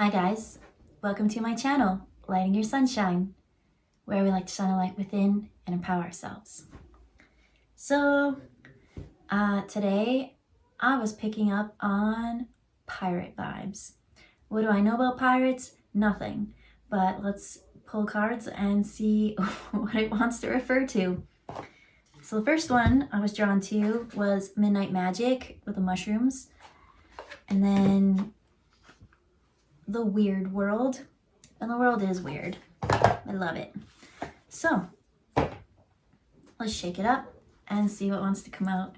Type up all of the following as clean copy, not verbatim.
Hi guys, welcome to my channel, Lighting Your Sunshine, where we like to shine a light within and empower ourselves. So, today I was picking up on pirate vibes. What do I know about pirates? Nothing, but let's pull cards and see what it wants to refer to. So the first one I was drawn to was Midnight Magic with the mushrooms, and then the weird world, and the world is weird. I love it. So let's shake it up and see what wants to come out.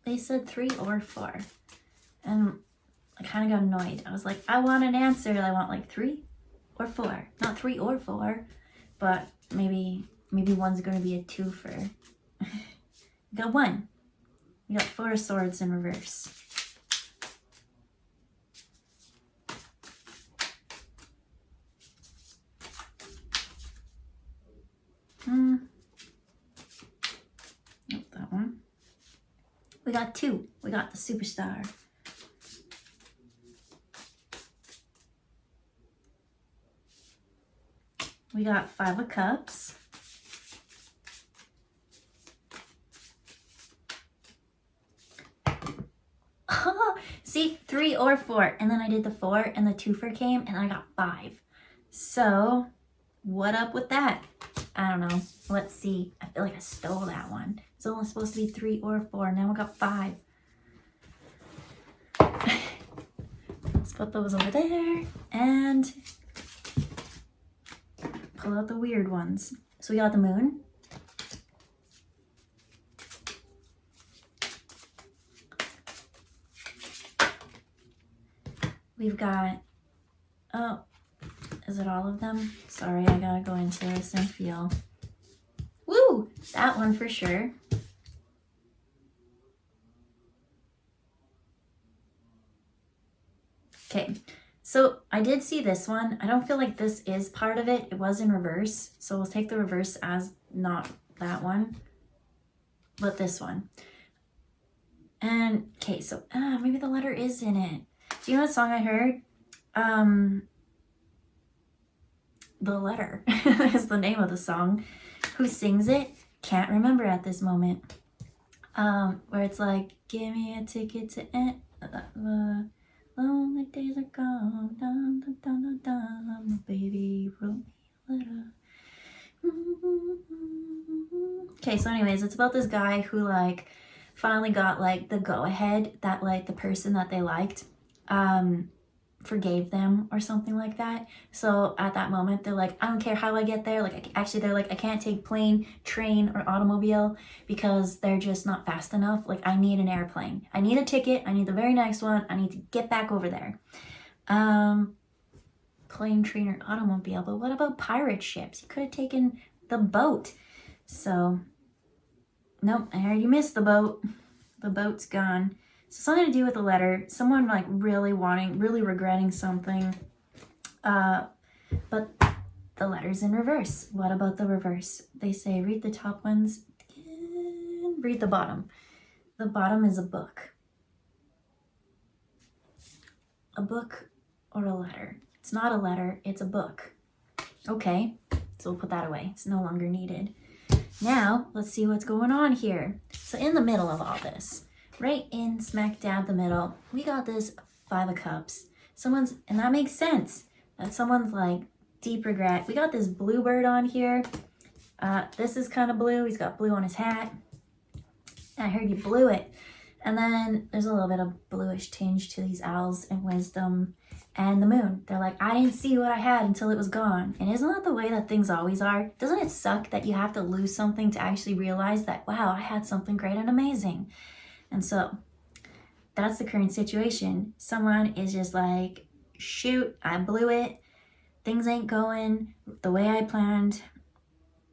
They said 3 or 4, and I kind of got annoyed. I was like, I want an answer. I want like 3 or 4, not 3 or 4, but maybe one's going to be a twofer. Got 1. We got 4 swords in reverse. Nope, that one. We got 2. We got the superstar. We got 5 of cups. See, 3 or 4, and then I did the 4 and the twofer came and I got 5. So what up with that? I don't know. Let's see. I feel like I stole that one. It's only supposed to be 3 or 4. Now we got 5. Let's put those over there and pull out the weird ones. So we got the moon. We've got, oh, is it all of them? Sorry, I gotta go into this and feel. Woo! That one for sure. Okay, so I did see this one. I don't feel like this is part of it. It was in reverse, so we'll take the reverse as not that one, but this one. And, okay, so maybe the letter is in it. Do you know what song I heard? The Letter is the name of the song. Who sings it? Can't remember at this moment. Where it's like, give me a ticket to end. Lonely days are gone. Dun, dun, dun, dun, dun. My baby wrote me a letter. Okay, so anyways, it's about this guy who like finally got like the go-ahead that like the person that they liked forgave them or something like that. So at that moment they're like, I don't care how I get there. Like they're like, I can't take plane, train, or automobile because they're just not fast enough. Like I need an airplane. I need a ticket. I need the very next one. I need to get back over there. Plane, train, or automobile. But what about pirate ships? You could have taken the boat. So nope, I already missed the boat. The boat's gone. So something to do with the letter, someone like really regretting something, but the letter's in reverse. What about the reverse? They say read the top ones, read the bottom. The bottom is a book. A book or a letter. It's not a letter, it's a book. Okay, so we'll put that away. It's no longer needed. Now, let's see what's going on here. So in the middle of all this, right in smack dab the middle, we got this 5 of cups. And that makes sense. That someone's like deep regret. We got this bluebird on here. This is kind of blue. He's got blue on his hat. I heard you blew it. And then there's a little bit of bluish tinge to these owls and wisdom and the moon. They're like, I didn't see what I had until it was gone. And isn't that the way that things always are? Doesn't it suck that you have to lose something to actually realize that, wow, I had something great and amazing? And so that's the current situation. Someone is just like, shoot, I blew it. Things ain't going the way I planned.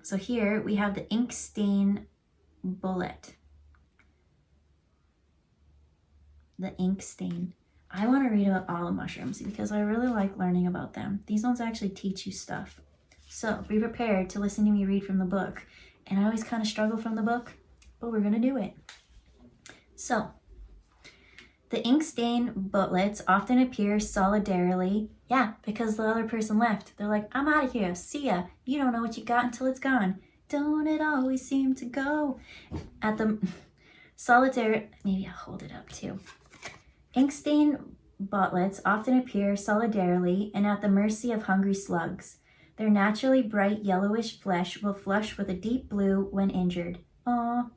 So here we have the ink stain bullet. The ink stain. I want to read about all the mushrooms because I really like learning about them. These ones actually teach you stuff. So be prepared to listen to me read from the book. And I always kind of struggle from the book, but we're going to do it. So, the ink stain booklets often appear solidarily. Yeah, because the other person left. They're like, I'm out of here. See ya. You don't know what you got until it's gone. Don't it always seem to go? At the solitary, maybe I'll hold it up too. Ink stain booklets often appear solidarily and at the mercy of hungry slugs. Their naturally bright yellowish flesh will flush with a deep blue when injured. Aww.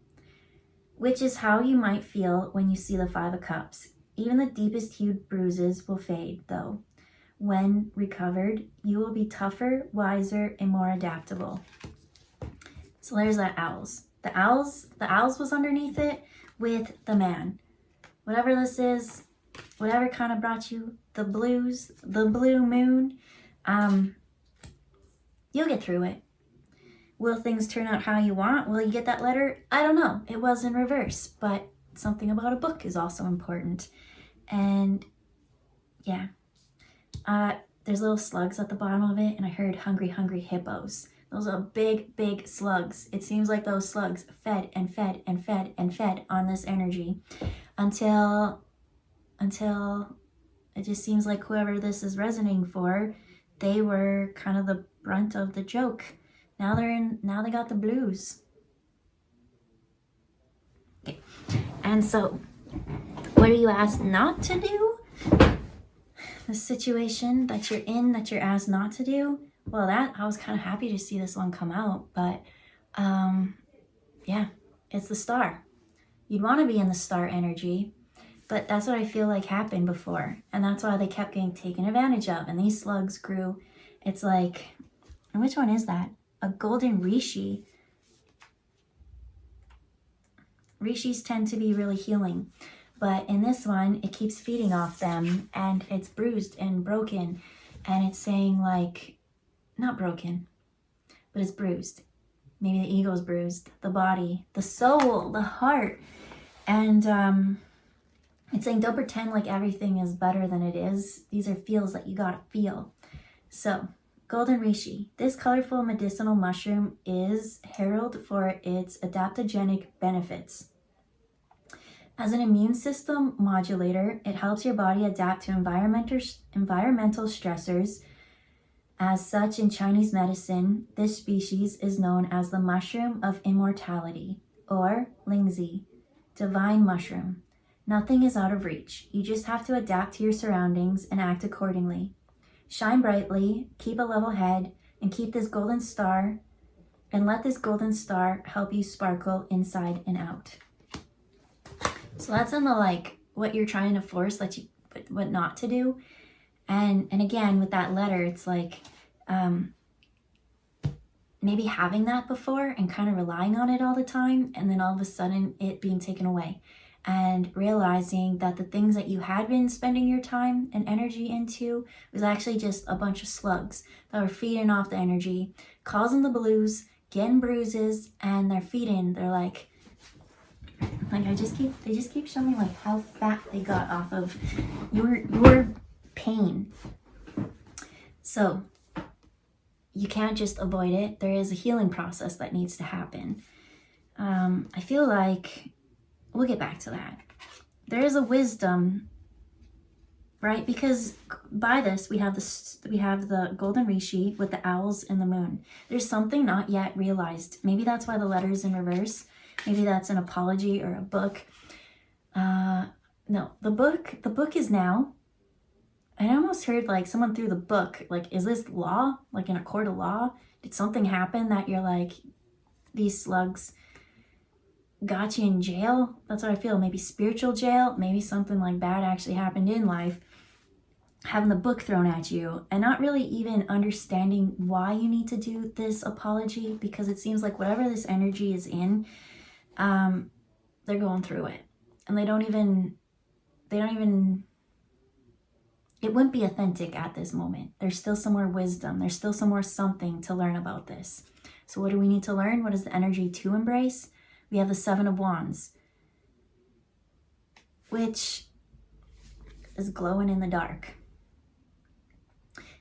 Which is how you might feel when you see the Five of Cups. Even the deepest hued bruises will fade, though. When recovered, you will be tougher, wiser, and more adaptable. So there's that owls. The owls was underneath it with the man. Whatever this is, whatever kind of brought you the blues, the blue moon, you'll get through it. Will things turn out how you want? Will you get that letter? I don't know. It was in reverse, but something about a book is also important. And yeah, there's little slugs at the bottom of it, and I heard hungry, hungry hippos. Those are big, big slugs. It seems like those slugs fed and fed and fed and fed on this energy until it just seems like whoever this is resonating for, they were kind of the brunt of the joke. Now they got the blues. Okay. And so, what are you asked not to do? The situation that you're in, that you're asked not to do. Well, I was kind of happy to see this one come out, but yeah, it's the star. You'd want to be in the star energy, but that's what I feel like happened before, and that's why they kept getting taken advantage of, and these slugs grew. It's like, and which one is that? A golden rishi. Rishis tend to be really healing, but in this one, it keeps feeding off them, and it's bruised and broken, and it's saying like, not broken, but it's bruised. Maybe the ego's bruised, the body, the soul, the heart, and it's saying don't pretend like everything is better than it is. These are feels that you gotta feel. So, golden reishi. This colorful medicinal mushroom is heralded for its adaptogenic benefits. As an immune system modulator, it helps your body adapt to environmental stressors. As such, in Chinese medicine, this species is known as the mushroom of immortality, or Lingzi, divine mushroom. Nothing is out of reach. You just have to adapt to your surroundings and act accordingly. Shine brightly, keep a level head, and keep this golden star, and let this golden star help you sparkle inside and out. So that's in the like what you're trying to force, like what not to do. And again, with that letter, it's like maybe having that before and kind of relying on it all the time, and then all of a sudden it being taken away. And realizing that the things that you had been spending your time and energy into was actually just a bunch of slugs that were feeding off the energy, causing the blues, getting bruises, and they're feeding. They're like they just keep showing me like how fat they got off of your pain. So you can't just avoid it. There is a healing process that needs to happen. I feel like we'll get back to that. There is a wisdom, right? Because by this we have the golden rishi with the owls and the moon. There's something not yet realized. Maybe that's why the letter is in reverse. Maybe that's an apology or a book. No, the book is now. I almost heard like someone threw the book. Like, is this law? Like in a court of law? Did something happen that you're like, these slugs got you in jail? That's what I feel. Maybe spiritual jail. Maybe something like bad actually happened in life. Having the book thrown at you and not really even understanding why you need to do this apology, because it seems like whatever this energy is in, they're going through it, and they don't even it wouldn't be authentic at this moment. There's still some more wisdom. There's still some more something to learn about this. So what do we need to learn? What is the energy to embrace? We have the Seven of Wands, which is glowing in the dark.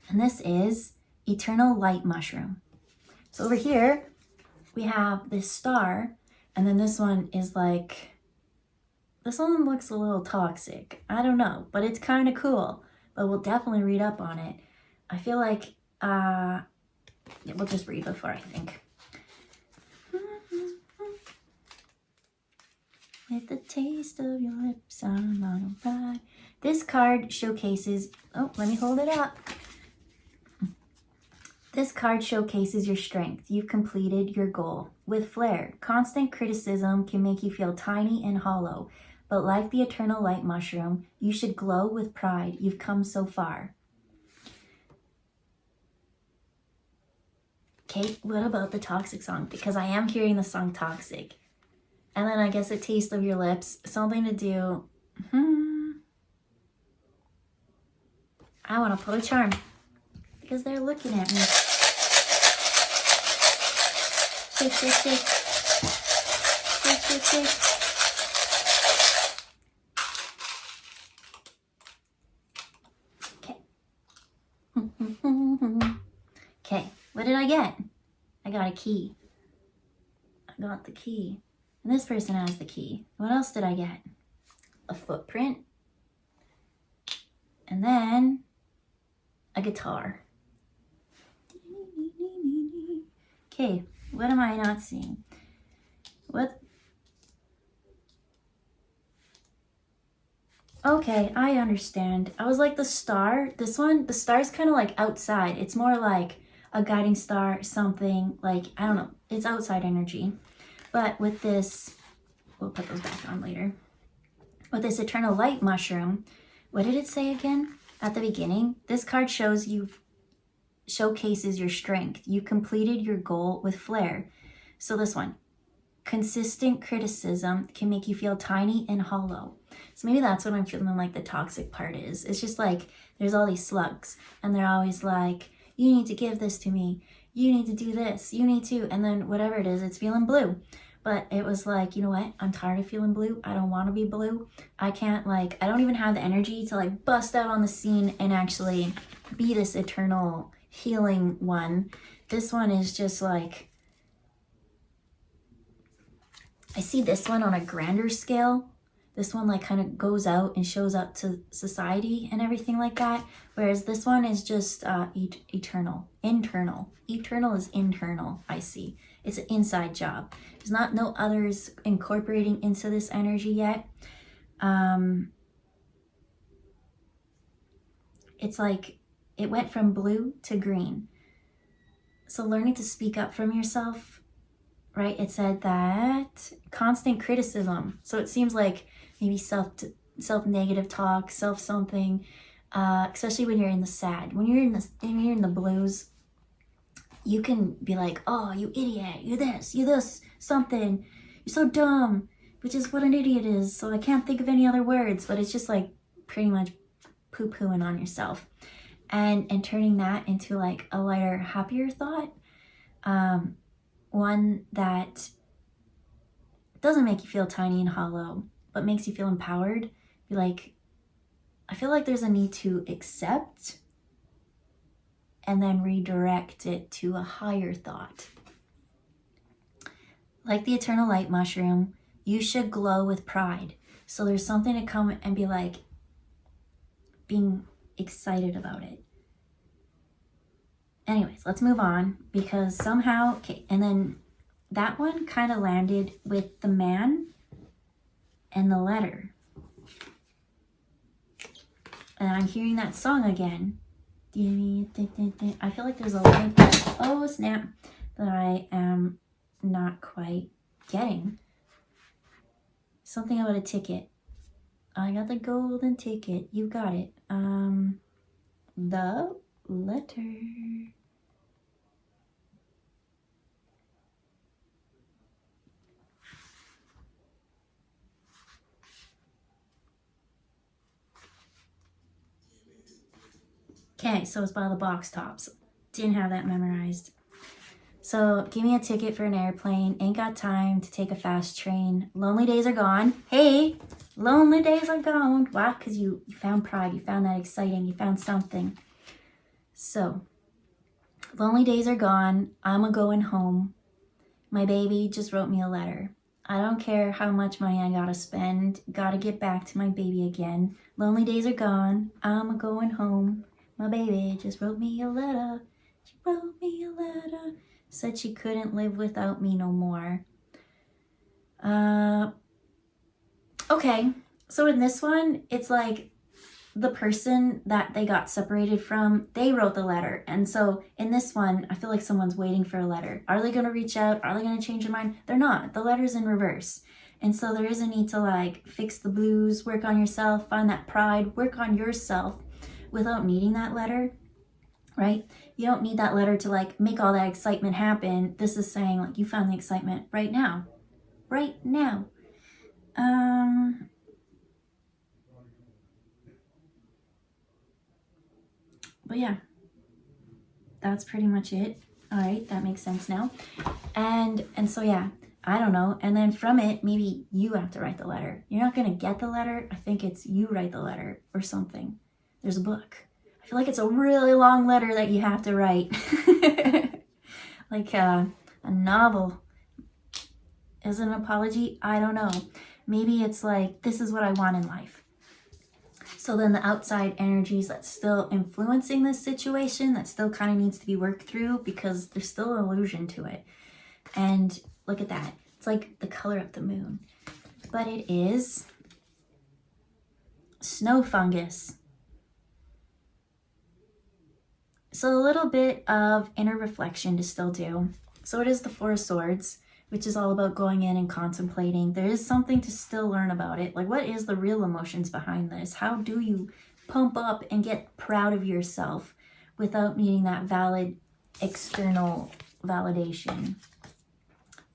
And this is eternal light mushroom. So over here, we have this star, and then this one is like This one looks a little toxic. I don't know, but it's kind of cool. But we'll definitely read up on it. I feel like, yeah, we'll just read before I think. With the taste of your lips, I'm on a ride. This card showcases, oh, let me hold it up. This card showcases your strength. You've completed your goal. With flair, constant criticism can make you feel tiny and hollow. But like the eternal light mushroom, you should glow with pride. You've come so far. Okay, what about the toxic song? Because I am hearing the song Toxic. And then I guess a taste of your lips. Something to do. I want to pull a charm. Because they're looking at me. Shake, shake, shake. Shake, shake, shake. Okay, what did I get? I got a key. I got the key. And this person has the key. What else did I get? A footprint. And then a guitar. Okay, what am I not seeing? What? Okay, I understand. I was like the star. This one, the star's kind of like outside. It's more like a guiding star, something like, I don't know. It's outside energy. But with this, we'll put those back on later. With this eternal light mushroom, what did it say again at the beginning? This card showcases your strength. You completed your goal with flair. So this one, consistent criticism can make you feel tiny and hollow. So maybe that's what I'm feeling like the toxic part is. It's just like there's all these slugs and they're always like, you need to give this to me. You need to do this. You need to. And then whatever it is, it's feeling blue. But it was like, you know what? I'm tired of feeling blue. I don't want to be blue. I can't I don't even have the energy to like bust out on the scene and actually be this eternal healing one. This one is just like, I see this one on a grander scale. This one like kind of goes out and shows up to society and everything like that. Whereas this one is just eternal, internal. Eternal is internal, I see. It's an inside job. There's no others incorporating into this energy yet. It's like it went from blue to green. So learning to speak up from yourself, right? It said that constant criticism. So it seems like maybe self-negative talk, self-something, especially when you're in the sad. When you're in the blues, you can be like, oh, you idiot, you this, something, you're so dumb, which is what an idiot is. So I can't think of any other words, but it's just like pretty much poo-pooing on yourself. And turning that into like a lighter, happier thought, one that doesn't make you feel tiny and hollow, but makes you feel empowered. Be like, I feel like there's a need to accept and then redirect it to a higher thought. Like the eternal light mushroom, you should glow with pride. So there's something to come and be like, being excited about it. Anyways, let's move on because somehow, okay, and then that one kind of landed with the man and the letter. And I'm hearing that song again. I feel like there's a line, oh snap, that I am not quite getting. Something about a ticket. I got the golden ticket. You got it. The letter. Okay, so it's by the box tops. Didn't have that memorized. So, give me a ticket for an airplane. Ain't got time to take a fast train. Lonely days are gone. Hey, lonely days are gone. Why? Because you found pride. You found that exciting. You found something. So, lonely days are gone. I'm a going home. My baby just wrote me a letter. I don't care how much money I gotta spend. Gotta get back to my baby again. Lonely days are gone. I'm a-going home. My baby just wrote me a letter. She wrote me a letter. Said she couldn't live without me no more. Okay, so in this one, it's like the person that they got separated from, they wrote the letter. And so in this one, I feel like someone's waiting for a letter. Are they going to reach out? Are they going to change their mind? They're not. The letter's in reverse. And so there is a need to like fix the blues, work on yourself, find that pride, work on yourself without needing that letter, right? You don't need that letter to like make all that excitement happen. This is saying like you found the excitement right now. Right now. But yeah, that's pretty much it. All right, that makes sense now. And so yeah, I don't know. And then from it, maybe you have to write the letter. You're not gonna get the letter. I think it's you write the letter or something. There's a book. I feel like it's a really long letter that you have to write. Like a novel. Is it an apology? I don't know. Maybe it's like, this is what I want in life. So then the outside energies that's still influencing this situation, that still kind of needs to be worked through because there's still an illusion to it. And look at that. It's like the color of the moon. But it is snow fungus. So a little bit of inner reflection to still do. So it is the Four of Swords, which is all about going in and contemplating. There is something to still learn about it. Like, what is the real emotions behind this? How do you pump up and get proud of yourself without needing that valid external validation?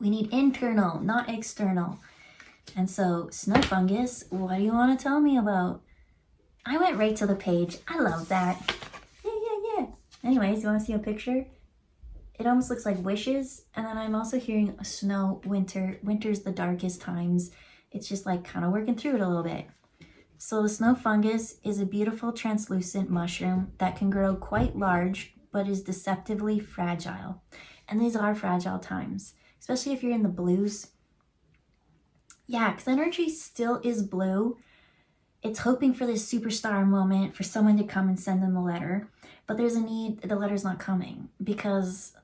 We need internal, not external. And so, snow fungus, what do you want to tell me about? I went right to the page. I love that. Yeah. Anyways, you want to see a picture? It almost looks like wishes. And then I'm also hearing a snow, winter. Winter's the darkest times. It's just like kind of working through it a little bit. So the snow fungus is a beautiful translucent mushroom that can grow quite large, but is deceptively fragile. And these are fragile times, especially if you're in the blues. Yeah, because energy still is blue. It's hoping for this superstar moment for someone to come and send them a letter. But there's a need, the letter's not coming because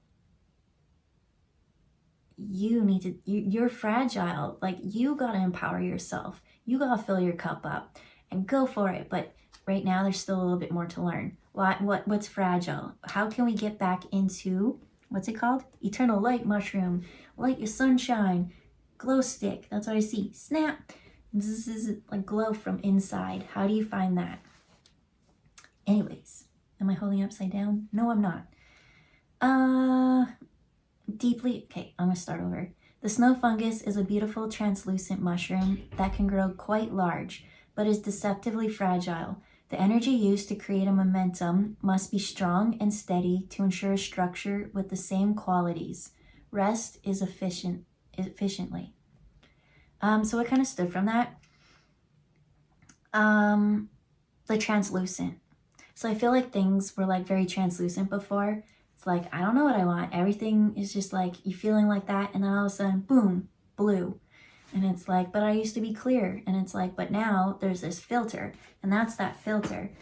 you're fragile. Like, you gotta empower yourself. You gotta fill your cup up and go for it. But right now there's still a little bit more to learn. What's fragile? How can we get back into, what's it called? Eternal light mushroom, light your sunshine, glow stick. That's what I see. Snap. This is like glow from inside. How do you find that? Anyways, am I holding it upside down? No, I'm not. Okay, I'm gonna start over. The snow fungus is a beautiful translucent mushroom that can grow quite large, but is deceptively fragile. The energy used to create a momentum must be strong and steady to ensure a structure with the same qualities. Rest is efficiently. So what kind of stood from that? The translucent. So I feel like things were like very translucent before. It's like, I don't know what I want. Everything is just like, you feeling like that. And then all of a sudden, boom, blue. And it's like, but I used to be clear. And it's like, but now there's this filter. And that's that filter.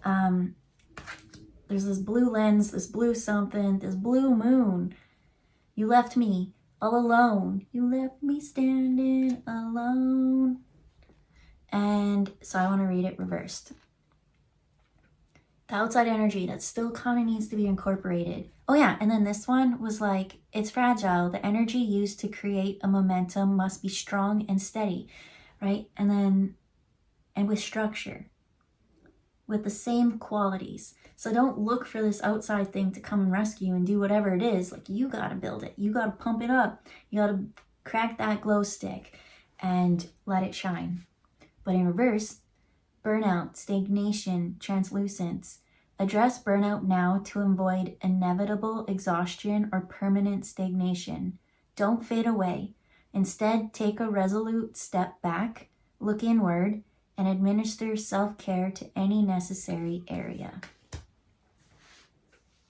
There's this blue lens, this blue something, this blue moon. You left me all alone. You left me standing alone. And so I want to read it reversed. The outside energy that still kind of needs to be incorporated. Oh yeah, and then this one was like, it's fragile. The energy used to create a momentum must be strong and steady, right? And with structure, with the same qualities. So don't look for this outside thing to come and rescue and do whatever it is. Like, you got to build it. You got to pump it up. You got to crack that glow stick and let it shine. But in reverse, burnout, stagnation, translucence. Address burnout now to avoid inevitable exhaustion or permanent stagnation. Don't fade away. Instead, take a resolute step back, look inward, and administer self-care to any necessary area.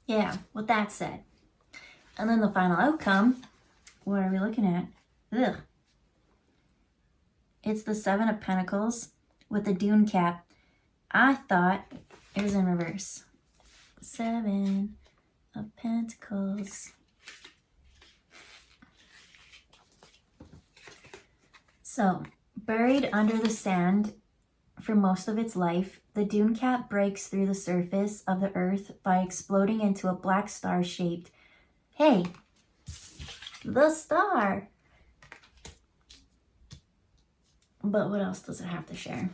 Yeah, with that said. And then the final outcome, what are we looking at? Ugh. It's the Seven of Pentacles with the Dune cap. I thought it was in reverse. Seven of Pentacles. So, buried under the sand for most of its life, the dune cap breaks through the surface of the earth by exploding into a black star-shaped, hey, the star. But what else does it have to share?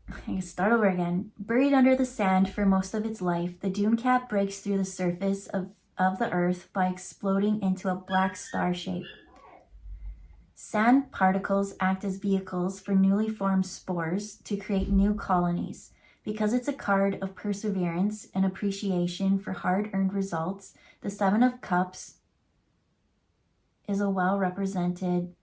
I can start over again. Buried under the sand for most of its life, the dune cap breaks through the surface of the earth by exploding into a black star shape. Sand particles act as vehicles for newly formed spores to create new colonies. Because it's a card of perseverance and appreciation for hard-earned results, the Seven of Cups is a well-represented...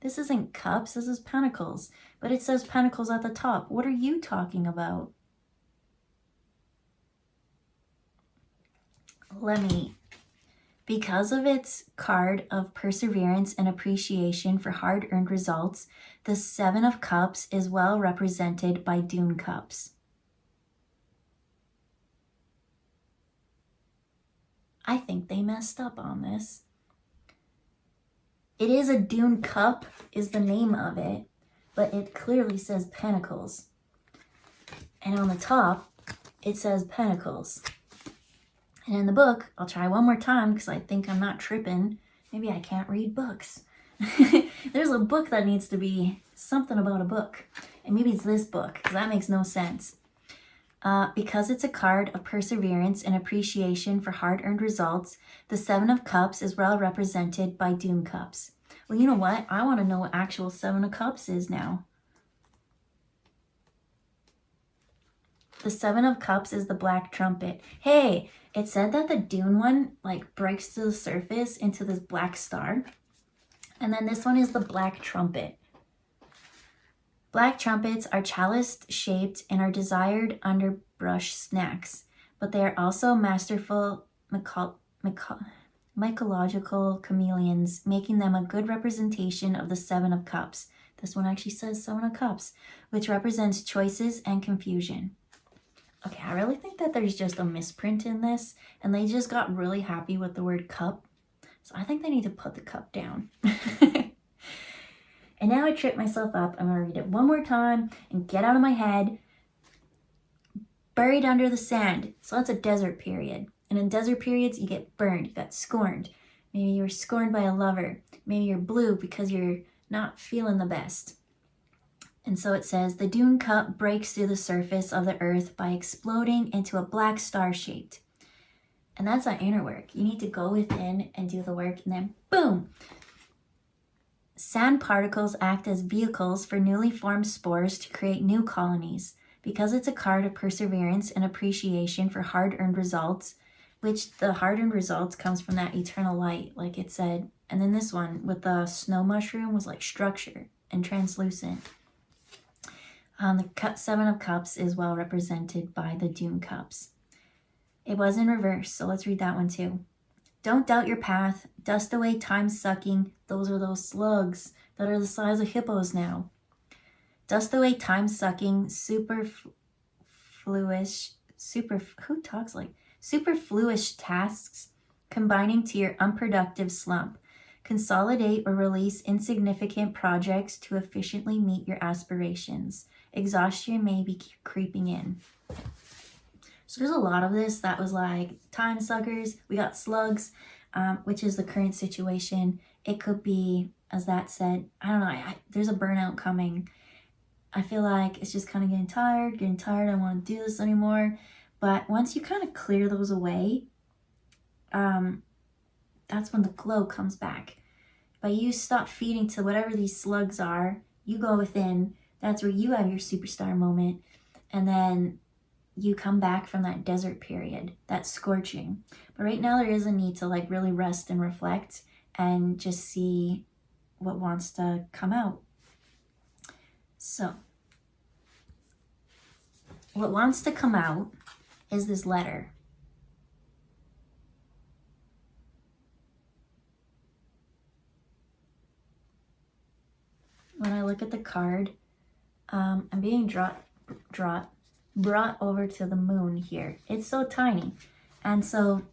This isn't cups, this is pentacles. But it says pentacles at the top. What are you talking about? Because of its card of perseverance and appreciation for hard-earned results, the Seven of Cups is well represented by Dune Cups. I think they messed up on this. It is a Dune Cup, is the name of it, but it clearly says Pentacles. And on the top, it says Pentacles. And in the book, I'll try one more time because I think I'm not tripping. Maybe I can't read books. There's a book that needs to be something about a book. And maybe it's this book because that makes no sense. Because it's a card of perseverance and appreciation for hard-earned results, the Seven of Cups is well represented by Dune Cups. Well, you know what? I want to know what actual Seven of Cups is now. The Seven of Cups is the Black Trumpet. Hey, it said that the Dune one like breaks to the surface into this black star. And then this one is the Black Trumpet. Black trumpets are chalice-shaped and are desired underbrush snacks, but they are also masterful mycological chameleons, making them a good representation of the Seven of Cups. This one actually says Seven of Cups, which represents choices and confusion. Okay, I really think that there's just a misprint in this, and they just got really happy with the word cup. So I think they need to put the cup down. And now I tripped myself up. I'm going to read it one more time and get out of my head. Buried under the sand. So that's a desert period. And in desert periods, you get burned. You got scorned. Maybe you were scorned by a lover. Maybe you're blue because you're not feeling the best. And so it says, the Dune Cup breaks through the surface of the earth by exploding into a black star shaped. And that's our inner work. You need to go within and do the work, and then boom! Sand particles act as vehicles for newly formed spores to create new colonies. Because it's a card of perseverance and appreciation for hard-earned results, which the hard-earned results comes from that eternal light, like it said. And then this one with the snow mushroom was like structure and translucent. The Seven of Cups is well represented by the Dune Cups. It was in reverse, so let's read that one too. Don't doubt your path. Dust away time-sucking. Those are those slugs that are the size of hippos now. Dust away time-sucking, superfluous tasks combining to your unproductive slump. Consolidate or release insignificant projects to efficiently meet your aspirations. Exhaustion may be creeping in. So there's a lot of this that was like time suckers. We got slugs, which is the current situation. It could be, as that said, I don't know, there's a burnout coming. I feel like it's just kind of getting tired. I don't want to do this anymore. But once you kind of clear those away, that's when the glow comes back. But you stop feeding to whatever these slugs are. You go within. That's where you have your superstar moment. And then you come back from that desert period, that scorching. But right now there is a need to like really rest and reflect and just see what wants to come out. So, what wants to come out is this letter. When I look at the card, I'm being brought over to the moon here. It's so tiny. And so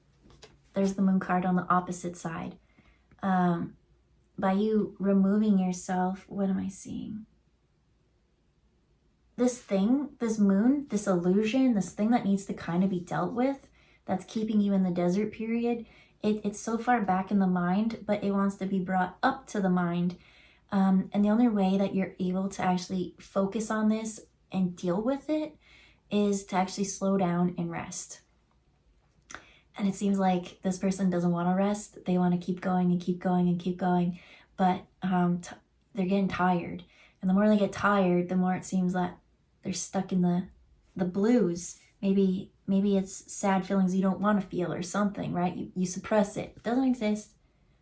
there's the moon card on the opposite side. By you removing yourself, what am I seeing? This thing, this moon, this illusion, this thing that needs to kind of be dealt with, that's keeping you in the desert period, it's so far back in the mind, but it wants to be brought up to the mind. And the only way that you're able to actually focus on this and deal with it is to actually slow down and rest. And it seems like this person doesn't want to rest. They want to keep going and keep going and keep going. But they're getting tired. And the more they get tired, the more it seems that they're stuck in the blues. Maybe it's sad feelings you don't want to feel or something, right? You suppress it. It doesn't exist.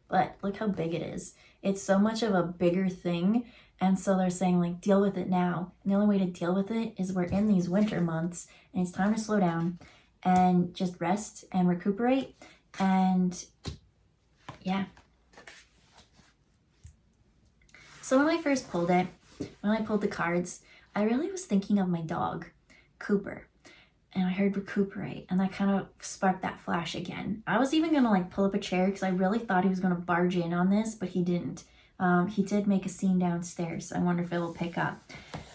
But look how big it is. It's so much of a bigger thing. And so they're saying, like, deal with it now. And the only way to deal with it is we're in these winter months. And it's time to slow down and just rest and recuperate. And yeah. So when I first pulled it, when I pulled the cards, I really was thinking of my dog, Cooper. And I heard recuperate, and that kind of sparked that flash again. I was even gonna like pull up a chair because I really thought he was gonna barge in on this, but he didn't. He did make a scene downstairs. I wonder if it will pick up.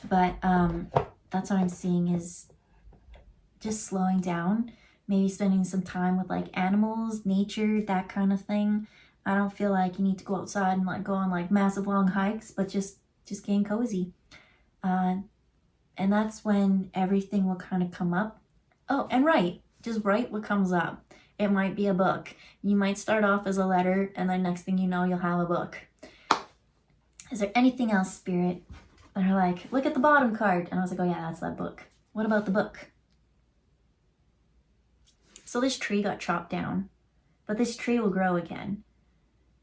But that's what I'm seeing is just slowing down, maybe spending some time with like animals, nature, that kind of thing. I don't feel like you need to go outside and like go on like massive long hikes, but just getting cozy. And that's when everything will kind of come up. Oh, and just write what comes up. It might be a book. You might start off as a letter, and then next thing you know, you'll have a book. Is there anything else, Spirit? And they're like, look at the bottom card. And I was like, oh yeah, that's that book. What about the book? So this tree got chopped down, but this tree will grow again.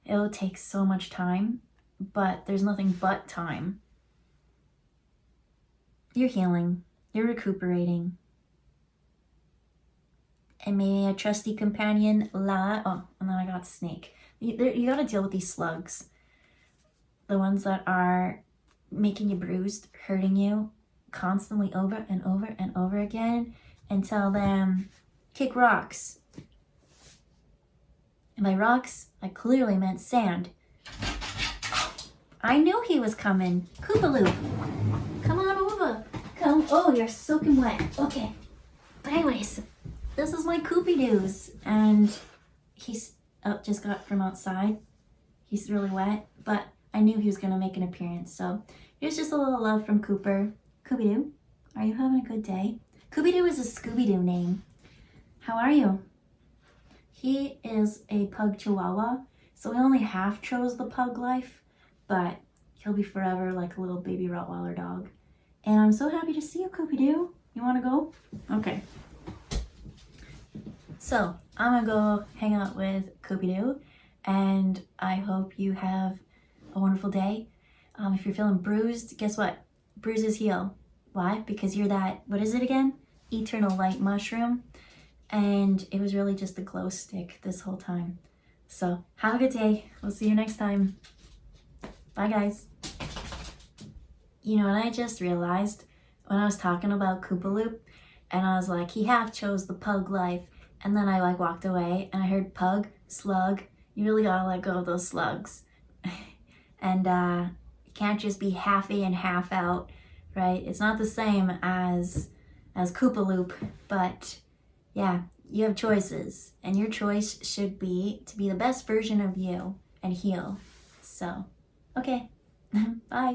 It'll take so much time, but there's nothing but time. You're healing. You're recuperating. And maybe a trusty companion, oh, and then I got snake. You gotta deal with these slugs. The ones that are making you bruised, hurting you constantly over and over and over again, and tell them, kick rocks. And by rocks, I clearly meant sand. I knew he was coming. Koopaloop, come on over. Come. Oh, you're soaking wet. Okay. But anyways, this is my Koopy-Doos. And he's just got from outside. He's really wet, but I knew he was going to make an appearance. So here's just a little love from Cooper. Koopy-Doo, are you having a good day? Koopy-Doo is a Scooby-Doo name. How are you? He is a pug chihuahua, so we only half chose the pug life, but he'll be forever like a little baby Rottweiler dog. And I'm so happy to see you, Koopy-Doo. You want to go? Okay. So I'm going to go hang out with Koopy-Doo, and I hope you have a wonderful day. If you're feeling bruised, guess what? Bruises heal. Why? Because you're that, what is it again? Eternal light mushroom. And it was really just a glow stick this whole time. So have a good day. We'll see you next time. Bye, guys. You know, and I just realized when I was talking about Koopaloop, and I was like, he half chose the pug life. And then I like walked away and I heard pug, slug. You really gotta let go of those slugs. And you can't just be half in, half out, right? It's not the same as Koopaloop, but yeah, you have choices, and your choice should be to be the best version of you and heal. So, okay, bye.